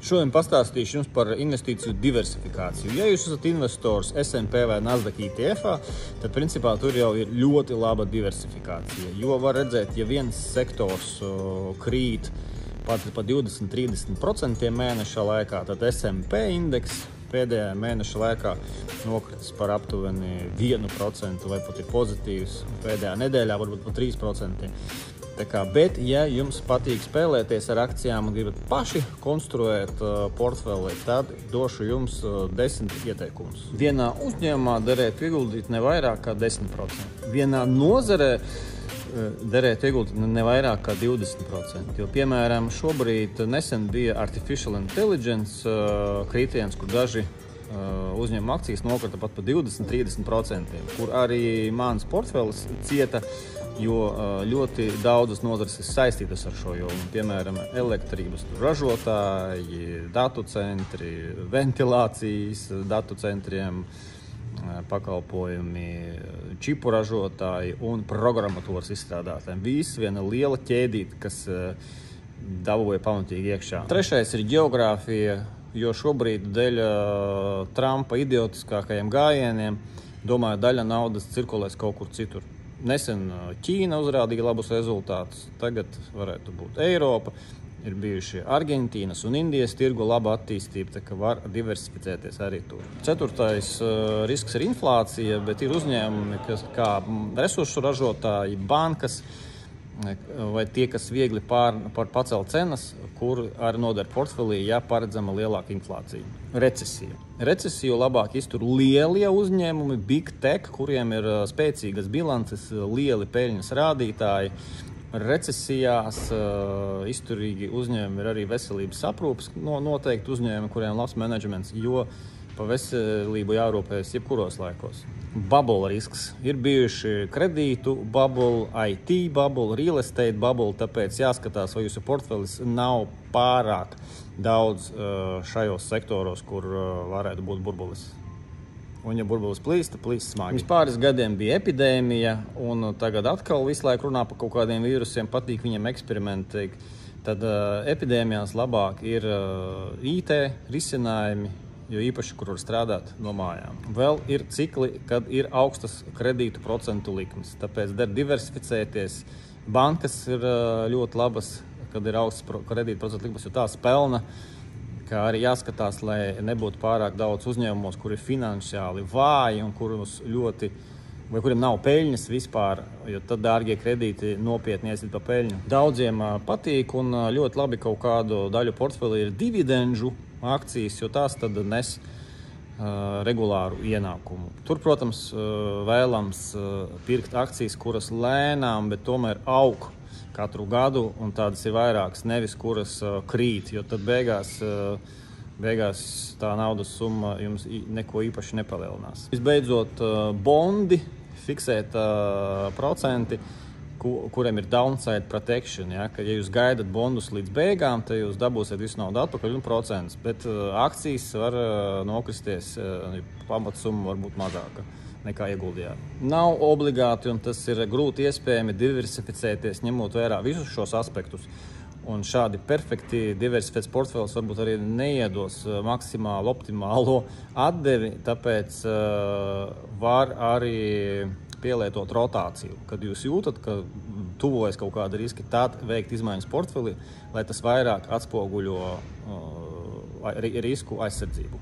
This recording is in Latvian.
Šodien pastāstīšu jums par investīciju diversifikāciju. Ja jūs esat investors S&P vai Nasdaq ETF-ā, tad principā tur jau ir ļoti laba diversifikācija. Jo var redzēt, ja viens sektors krīt pat par 20–30% mēneša laikā, tad S&P indeks pēdējā mēneša laikā nokritis par aptuveni 1% vai pat ir pozitīvs. Pēdējā nedēļā varbūt par 3%. Bet, ja jums patīk spēlēties ar akcijām un gribat paši konstruēt portfeli, tad došu jums 10 ieteikumus. Vienā uzņēmumā derētu ieguldīt ne vairāk kā 10%. Vienā nozarē derētu ieguldīt ne vairāk kā 20%. Jo, piemēram, šobrīd nesen bija Artificial Intelligence kritiens, kur daži uzņēmuma akcijas nokrita pat par 20–30%, kur arī mans portfelis cieta, jo ļoti daudzas nozares ir saistītas ar šo jomu. Piemēram, elektrības ražotāji, datu centri, ventilācijas datu centriem, pakalpojumi, čipu ražotāji un programmatūras izstrādātājiem. Viss viena liela ķēdīte, kas dabūja pamatīgi iekšā. Trešais ir ģeogrāfija, jo šobrīd dēļ Trumpa idiotiskākajiem gājieniem, domāju, daļa naudas cirkulēs kaut kur citur. Nesen Ķīna uzrādīja labus rezultātus, tagad varētu būt Eiropa, ir bijuši Argentīnas un Indijas tirgu laba attīstība, tā ka var diversificēties arī tur. Ceturtais risks ir inflācija, bet ir uzņēmumi, kā resursu ražotāji, bankas, vai tie, kas viegli pacelt cenas, kur arī noder portfelī, ja paredzama lielāka inflācija. Recesija. Recesiju labāk iztur lielie uzņēmumi, big tech, kuriem ir spēcīgas bilances, lieli peļņas rādītāji. Recesijās izturīgi uzņēmumi ir arī veselības aprūpes noteikti uzņēmumi, kuriem labs menedžments, jo pa veselību jārūpējas jebkuros laikos. Bubble risks. Ir bijuši kredītu bubble, IT bubble, real estate bubble, tāpēc jāskatās, vai jūsu portfelis nav pārāk daudz šajos sektoros, kur varētu būt burbulis. Un ja burbulis plīst, plīst smagi. Pirms pāris gadiem bija epidēmija, un tagad atkal visu laiku runā par kaut kādiem vīrusiem, patīk viņiem eksperimentēt. Tad epidēmijās labāk ir IT risinājumi, jo īpaši, kur var strādāt no mājām. Vēl ir cikli, kad ir augstas kredītu procentu likmes, tāpēc der diversificēties. Bankas ir ļoti labas, kad ir augsts kredītu procentu likmes, jo tās pelna, kā arī jāskatās, lai nebūtu pārāk daudz uzņēmumos, kuri ir finansiāli vāji un kuriem nav peļņas vispār, jo tad dārgie kredīti nopietni iesiet pa peļņu. Daudziem patīk un ļoti labi kaut kādu daļu portfelī ir dividendžu akcijas, jo tās tad nes regulāru ienākumu. Tur, protams, vēlams pirkt akcijas, kuras lēnām, bet tomēr aug katru gadu, un tādas ir vairākas, nevis kuras krīt, jo tad beigās tā naudas summa jums neko īpaši nepalielinās. Visbeidzot, bondi, fiksēta procenti, kuriem ir downside protection. Ja jūs gaidat bondus līdz beigām, tad jūs dabūsiet visu naudu atpakaļ un procentus, bet akcijas var nokristies, pamatsumma var būt mazāka nekā ieguldījāt. Nav obligāti, un tas ir grūti iespējami diversificēties, ņemot vērā visus šos aspektus. Un šādi perfekti diversificēts portfels varbūt arī neiedos maksimālu, optimālo atdevi, tāpēc var arī pielietot rotāciju. Kad jūs jūtat, ka tuvojas kaut kāda riski, tad veikt izmaiņas portfelī, lai tas vairāk atspoguļo risku aizsardzību.